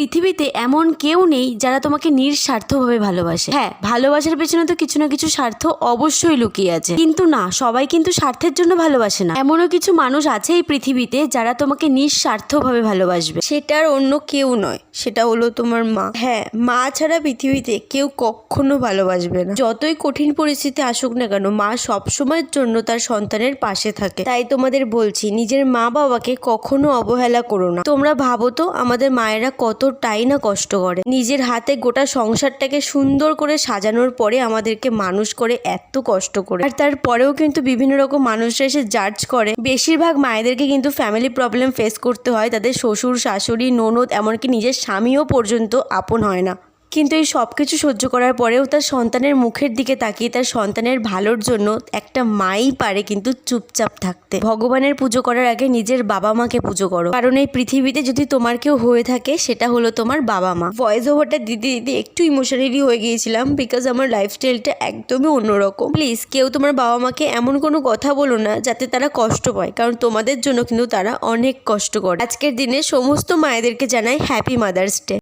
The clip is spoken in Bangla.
পৃথিবীতে এমন কেউ নেই যারা তোমাকে নিঃস্বার্থভাবে ভালোবাসে। হ্যাঁ, ভালোবাসার পেছনে তো কিছু না কিছু স্বার্থ অবশ্যই লুকিয়ে আছে, কিন্তু না, সবাই কিন্তু স্বার্থের জন্য ভালোবাসে না। এমনও কিছু মানুষ আছে এই পৃথিবীতে যারা তোমাকে নিঃস্বার্থভাবে ভালোবাসবে। সেটার অন্য কেউ নয়, সেটা হলো তোমার মা। হ্যাঁ, মা ছাড়া পৃথিবীতে কেউ কখনো ভালোবাসবে না। যতই কঠিন পরিস্থিতি আসুক না কেন, মা সবসময়ের জন্য তার সন্তানের পাশে থাকে। তাই তোমাদের বলছি, নিজের মা বাবাকে কখনো অবহেলা করো না। তোমরা ভাবো তো, আমাদের মায়েরা কতটাই না কষ্ট করে, নিজের হাতে গোটা সংসারটাকে সুন্দর করে সাজানোর পরে আমাদেরকে মানুষ করে এত কষ্ট করে। আর তারপরেও কিন্তু বিভিন্ন রকম মানুষরা এসে জাজ করে। বেশিরভাগ মায়েদেরকে কিন্তু ফ্যামিলি প্রবলেম ফেস করতে হয়, তাদের শ্বশুর শাশুড়ি ননদ এমনকি নিজের স্বামীও পর্যন্ত আপন হয় না। কিন্তু এই সব কিছু সহ্য করার পরেও তার সন্তানের মুখের দিকে তাকিয়ে তার সন্তানের ভালোর জন্য একটা মাই পারে কিন্তু চুপচাপ থাকতে। ভগবানের পুজো করার আগে নিজের বাবা মাকে পুজো করো, কারণ এই পৃথিবীতে যদি তোমার কেউ হয়ে থাকে সেটা হলো তোমার বাবা মা। ভয়েস ওভারটা দিতে একটু ইমোশনালি হয়ে গিয়েছিলাম, বিকজ আমার লাইফস্টাইলটা একদমই অন্যরকম। প্লিজ কেউ তোমার বাবা মাকে এমন কোনো কথা বলো না যাতে তারা কষ্ট পায়, কারণ তোমাদের জন্য কিন্তু তারা অনেক কষ্ট করে। আজকের দিনে সমস্ত মায়েদেরকে জানাই হ্যাপি মাদার্স ডে।